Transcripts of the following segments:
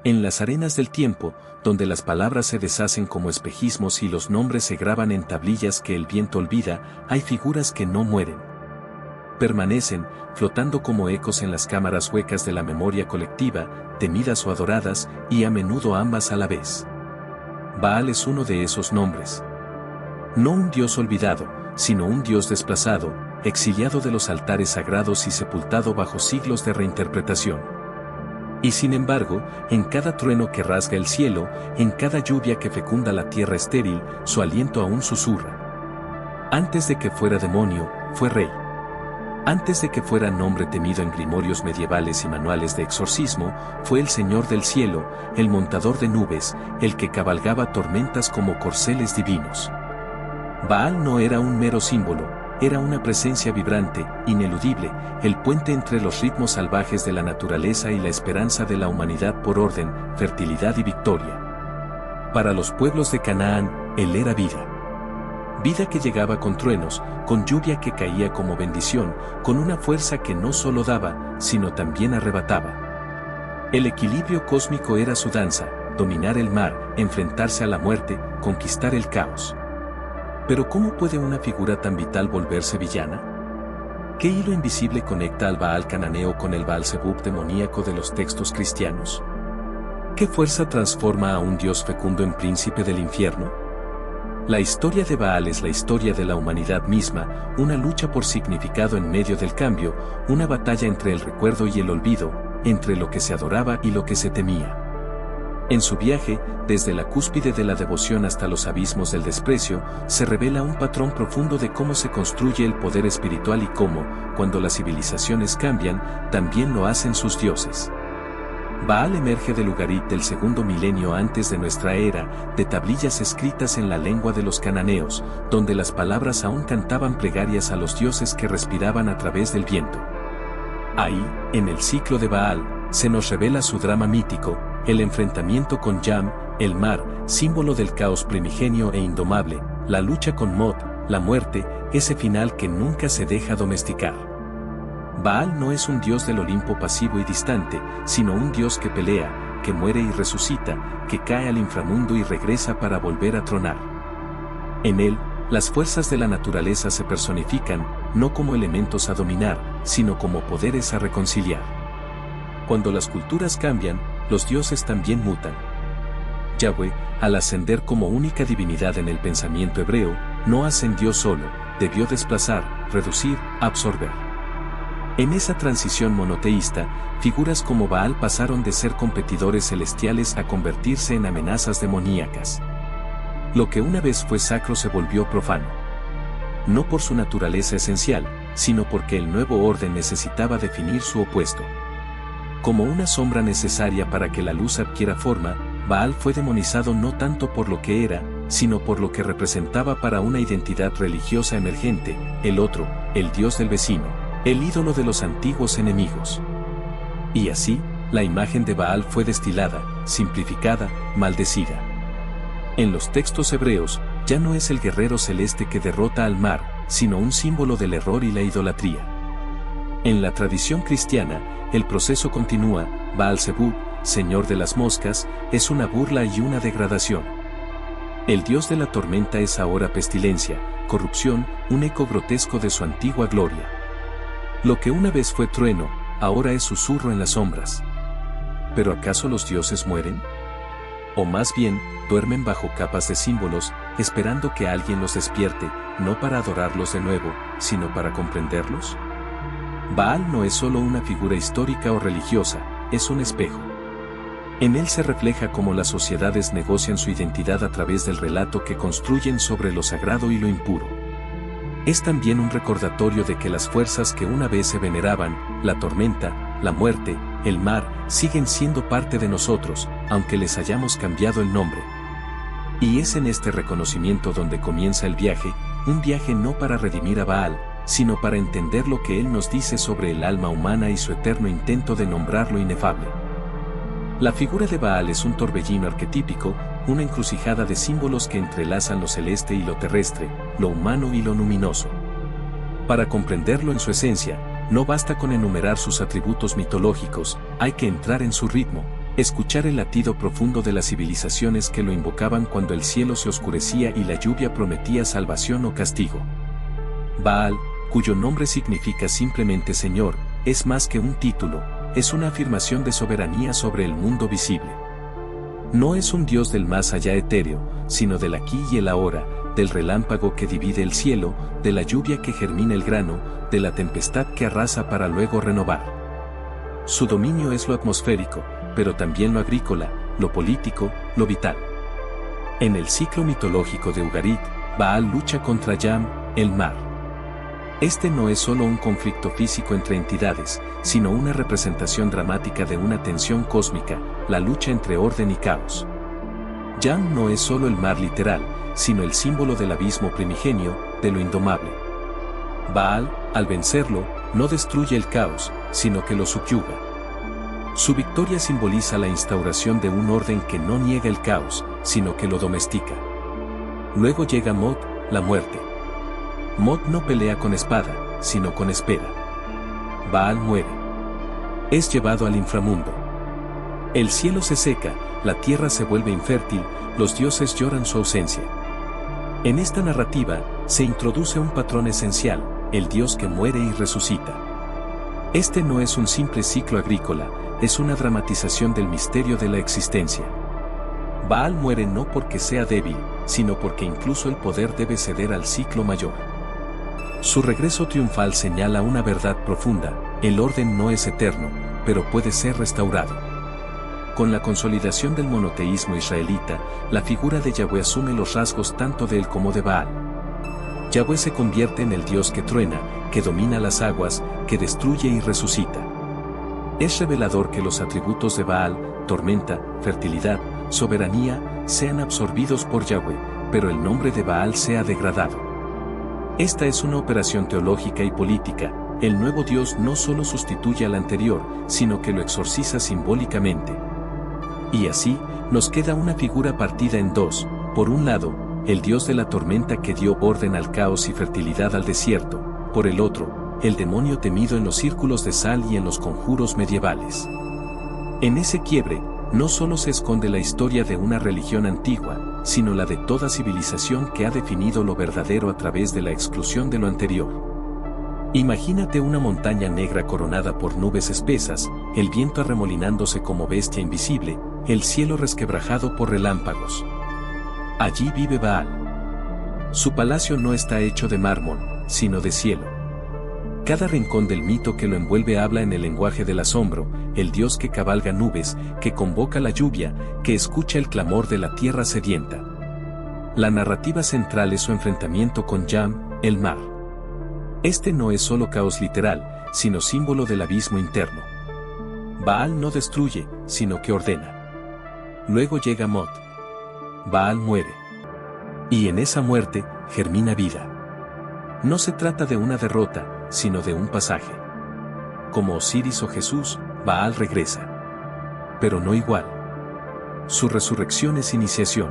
En las arenas del tiempo, donde las palabras se deshacen como espejismos y los nombres se graban en tablillas que el viento olvida, hay figuras que no mueren. Permanecen, flotando como ecos en las cámaras huecas de la memoria colectiva, temidas o adoradas, y a menudo ambas a la vez. Baal es uno de esos nombres. No un dios olvidado, sino un dios desplazado, exiliado de los altares sagrados y sepultado bajo siglos de reinterpretación. Y sin embargo, en cada trueno que rasga el cielo, en cada lluvia que fecunda la tierra estéril, su aliento aún susurra. Antes de que fuera demonio, fue rey. Antes de que fuera nombre temido en grimorios medievales y manuales de exorcismo, fue el Señor del cielo, el montador de nubes, el que cabalgaba tormentas como corceles divinos. Baal no era un mero símbolo, era una presencia vibrante, ineludible, el puente entre los ritmos salvajes de la naturaleza y la esperanza de la humanidad por orden, fertilidad y victoria. Para los pueblos de Canaán, él era vida. Vida que llegaba con truenos, con lluvia que caía como bendición, con una fuerza que no solo daba, sino también arrebataba. El equilibrio cósmico era su danza, dominar el mar, enfrentarse a la muerte, conquistar el caos. Pero ¿cómo puede una figura tan vital volverse villana? ¿Qué hilo invisible conecta al Baal cananeo con el Baal-Zebub demoníaco de los textos cristianos? ¿Qué fuerza transforma a un dios fecundo en príncipe del infierno? La historia de Baal es la historia de la humanidad misma, una lucha por significado en medio del cambio, una batalla entre el recuerdo y el olvido, entre lo que se adoraba y lo que se temía. En su viaje, desde la cúspide de la devoción hasta los abismos del desprecio, se revela un patrón profundo de cómo se construye el poder espiritual y cómo, cuando las civilizaciones cambian, también lo hacen sus dioses. Baal emerge del Ugarit del segundo milenio antes de nuestra era, de tablillas escritas en la lengua de los cananeos, donde las palabras aún cantaban plegarias a los dioses que respiraban a través del viento. Ahí, en el ciclo de Baal, se nos revela su drama mítico, el enfrentamiento con Yam, el mar, símbolo del caos primigenio e indomable, la lucha con Mot, la muerte, ese final que nunca se deja domesticar. Baal no es un dios del Olimpo pasivo y distante, sino un dios que pelea, que muere y resucita, que cae al inframundo y regresa para volver a tronar. En él, las fuerzas de la naturaleza se personifican, no como elementos a dominar, sino como poderes a reconciliar. Cuando las culturas cambian, los dioses también mutan. Yahweh, al ascender como única divinidad en el pensamiento hebreo, no ascendió solo, debió desplazar, reducir, absorber. En esa transición monoteísta, figuras como Baal pasaron de ser competidores celestiales a convertirse en amenazas demoníacas. Lo que una vez fue sacro se volvió profano. No por su naturaleza esencial, sino porque el nuevo orden necesitaba definir su opuesto. Como una sombra necesaria para que la luz adquiera forma, Baal fue demonizado no tanto por lo que era, sino por lo que representaba para una identidad religiosa emergente, el otro, el dios del vecino, el ídolo de los antiguos enemigos. Y así, la imagen de Baal fue destilada, simplificada, maldecida. En los textos hebreos, ya no es el guerrero celeste que derrota al mar, sino un símbolo del error y la idolatría. En la tradición cristiana, el proceso continúa, Baal-Zebub, señor de las moscas, es una burla y una degradación. El dios de la tormenta es ahora pestilencia, corrupción, un eco grotesco de su antigua gloria. Lo que una vez fue trueno, ahora es susurro en las sombras. ¿Pero acaso los dioses mueren? O más bien, duermen bajo capas de símbolos, esperando que alguien los despierte, no para adorarlos de nuevo, sino para comprenderlos. Baal no es solo una figura histórica o religiosa, es un espejo. En él se refleja cómo las sociedades negocian su identidad a través del relato que construyen sobre lo sagrado y lo impuro. Es también un recordatorio de que las fuerzas que una vez se veneraban, la tormenta, la muerte, el mar, siguen siendo parte de nosotros, aunque les hayamos cambiado el nombre. Y es en este reconocimiento donde comienza el viaje, un viaje no para redimir a Baal, sino para entender lo que él nos dice sobre el alma humana y su eterno intento de nombrar lo inefable. La figura de Baal es un torbellino arquetípico, una encrucijada de símbolos que entrelazan lo celeste y lo terrestre, lo humano y lo luminoso. Para comprenderlo en su esencia, no basta con enumerar sus atributos mitológicos, hay que entrar en su ritmo, Escuchar el latido profundo de las civilizaciones que lo invocaban cuando el cielo se oscurecía y la lluvia prometía salvación o castigo. Baal, cuyo nombre significa simplemente Señor, es más que un título, es una afirmación de soberanía sobre el mundo visible. No es un dios del más allá etéreo, sino del aquí y el ahora, del relámpago que divide el cielo, de la lluvia que germina el grano, de la tempestad que arrasa para luego renovar. Su dominio es lo atmosférico, pero también lo agrícola, lo político, lo vital. En el ciclo mitológico de Ugarit, Baal lucha contra Yam, el mar. Este no es solo un conflicto físico entre entidades, sino una representación dramática de una tensión cósmica, la lucha entre orden y caos. Yam no es solo el mar literal, sino el símbolo del abismo primigenio, de lo indomable. Baal, al vencerlo, no destruye el caos, sino que lo subyuga. Su victoria simboliza la instauración de un orden que no niega el caos, sino que lo domestica. Luego llega Mot, la muerte. Mot no pelea con espada, sino con espera. Baal muere. Es llevado al inframundo. El cielo se seca, la tierra se vuelve infértil, los dioses lloran su ausencia. En esta narrativa, se introduce un patrón esencial, el dios que muere y resucita. Este no es un simple ciclo agrícola, es una dramatización del misterio de la existencia. Baal muere no porque sea débil, sino porque incluso el poder debe ceder al ciclo mayor. Su regreso triunfal señala una verdad profunda: el orden no es eterno, pero puede ser restaurado. Con la consolidación del monoteísmo israelita, la figura de Yahweh asume los rasgos tanto de él como de Baal. Yahweh se convierte en el Dios que truena, que domina las aguas, que destruye y resucita. Es revelador que los atributos de Baal, tormenta, fertilidad, soberanía, sean absorbidos por Yahweh, pero el nombre de Baal sea degradado. Esta es una operación teológica y política. El nuevo Dios no solo sustituye al anterior, sino que lo exorciza simbólicamente. Y así, nos queda una figura partida en dos: por un lado, el Dios de la tormenta que dio orden al caos y fertilidad al desierto; por el otro, el demonio temido en los círculos de sal y en los conjuros medievales. En ese quiebre, no solo se esconde la historia de una religión antigua, sino la de toda civilización que ha definido lo verdadero a través de la exclusión de lo anterior. Imagínate una montaña negra coronada por nubes espesas, el viento arremolinándose como bestia invisible, el cielo resquebrajado por relámpagos. Allí vive Baal. Su palacio no está hecho de mármol, sino de cielo. Cada rincón del mito que lo envuelve habla en el lenguaje del asombro: el Dios que cabalga nubes, que convoca la lluvia, que escucha el clamor de la tierra sedienta. La narrativa central es su enfrentamiento con Yam, el mar. Este no es solo caos literal, sino símbolo del abismo interno. Baal no destruye, sino que ordena. Luego llega Mot. Baal muere. Y en esa muerte, germina vida. No se trata de una derrota, sino de un pasaje. Como Osiris o Jesús, Baal regresa. Pero no igual. Su resurrección es iniciación.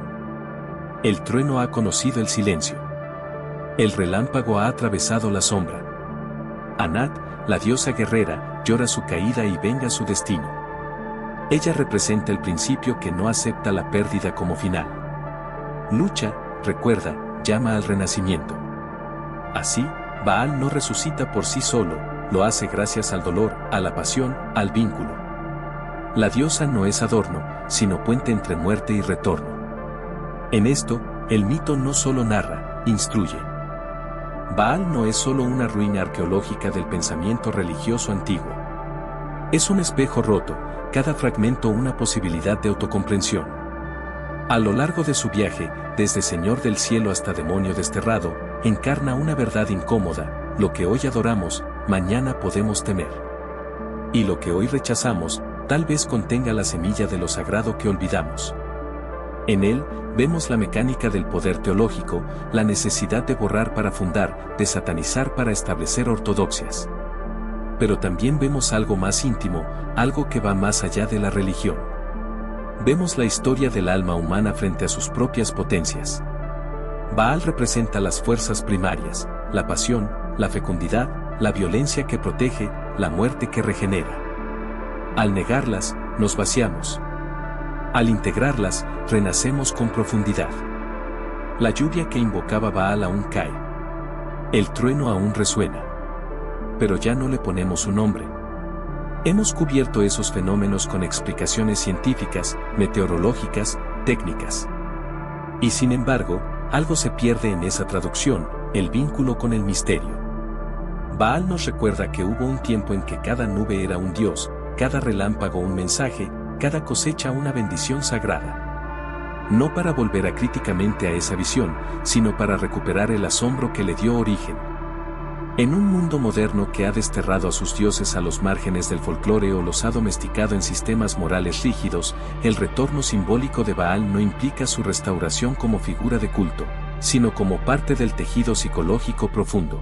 El trueno ha conocido el silencio. El relámpago ha atravesado la sombra. Anat, la diosa guerrera, llora su caída y venga su destino. Ella representa el principio que no acepta la pérdida como final. Lucha, recuerda, llama al renacimiento. Así, Baal no resucita por sí solo, lo hace gracias al dolor, a la pasión, al vínculo. La diosa no es adorno, sino puente entre muerte y retorno. En esto, el mito no solo narra, instruye. Baal no es solo una ruina arqueológica del pensamiento religioso antiguo. Es un espejo roto, cada fragmento una posibilidad de autocomprensión. A lo largo de su viaje, desde Señor del Cielo hasta demonio desterrado, encarna una verdad incómoda: lo que hoy adoramos, mañana podemos temer. Y lo que hoy rechazamos, tal vez contenga la semilla de lo sagrado que olvidamos. En él, vemos la mecánica del poder teológico, la necesidad de borrar para fundar, de satanizar para establecer ortodoxias. Pero también vemos algo más íntimo, algo que va más allá de la religión. Vemos la historia del alma humana frente a sus propias potencias. Baal representa las fuerzas primarias, la pasión, la fecundidad, la violencia que protege, la muerte que regenera. Al negarlas, nos vaciamos. Al integrarlas, renacemos con profundidad. La lluvia que invocaba Baal aún cae. El trueno aún resuena. Pero ya no le ponemos un nombre. Hemos cubierto esos fenómenos con explicaciones científicas, meteorológicas, técnicas. Y sin embargo, algo se pierde en esa traducción, el vínculo con el misterio. Baal nos recuerda que hubo un tiempo en que cada nube era un dios, cada relámpago un mensaje, cada cosecha una bendición sagrada. No para volver a críticamente a esa visión, sino para recuperar el asombro que le dio origen. En un mundo moderno que ha desterrado a sus dioses a los márgenes del folclore o los ha domesticado en sistemas morales rígidos, el retorno simbólico de Baal no implica su restauración como figura de culto, sino como parte del tejido psicológico profundo.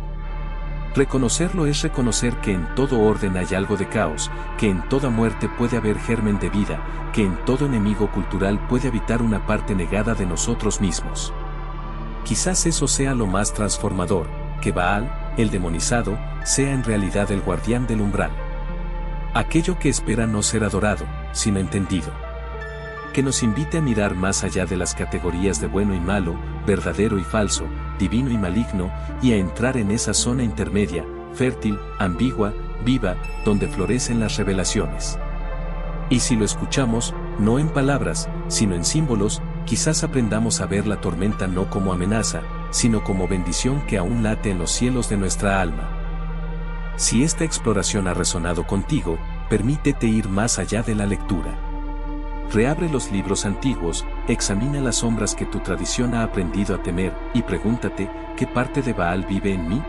Reconocerlo es reconocer que en todo orden hay algo de caos, que en toda muerte puede haber germen de vida, que en todo enemigo cultural puede habitar una parte negada de nosotros mismos. Quizás eso sea lo más transformador, que Baal, el demonizado, sea en realidad el guardián del umbral. Aquello que espera no ser adorado, sino entendido. Que nos invite a mirar más allá de las categorías de bueno y malo, verdadero y falso, divino y maligno, y a entrar en esa zona intermedia, fértil, ambigua, viva, donde florecen las revelaciones. Y si lo escuchamos, no en palabras, sino en símbolos, quizás aprendamos a ver la tormenta no como amenaza, sino como bendición que aún late en los cielos de nuestra alma. Si esta exploración ha resonado contigo, permítete ir más allá de la lectura. Reabre los libros antiguos, examina las sombras que tu tradición ha aprendido a temer, y pregúntate, ¿qué parte de Baal vive en mí?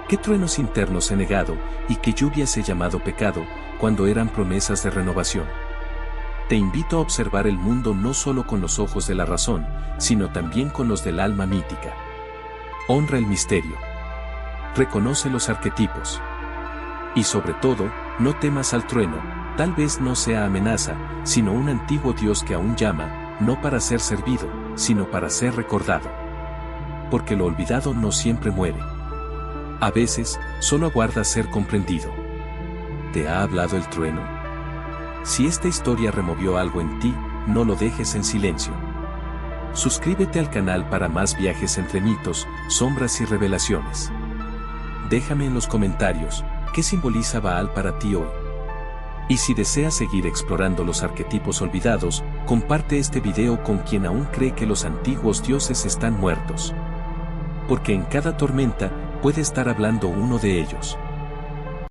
¿Qué truenos internos he negado, y qué lluvias he llamado pecado, cuando eran promesas de renovación? Te invito a observar el mundo no solo con los ojos de la razón, sino también con los del alma mítica. Honra el misterio. Reconoce los arquetipos. Y sobre todo, no temas al trueno, tal vez no sea amenaza, sino un antiguo Dios que aún llama, no para ser servido, sino para ser recordado. Porque lo olvidado no siempre muere. A veces, solo aguarda ser comprendido. ¿Te ha hablado el trueno? Si esta historia removió algo en ti, no lo dejes en silencio. Suscríbete al canal para más viajes entre mitos, sombras y revelaciones. Déjame en los comentarios, ¿qué simboliza Baal para ti hoy? Y si deseas seguir explorando los arquetipos olvidados, comparte este video con quien aún cree que los antiguos dioses están muertos. Porque en cada tormenta, puede estar hablando uno de ellos.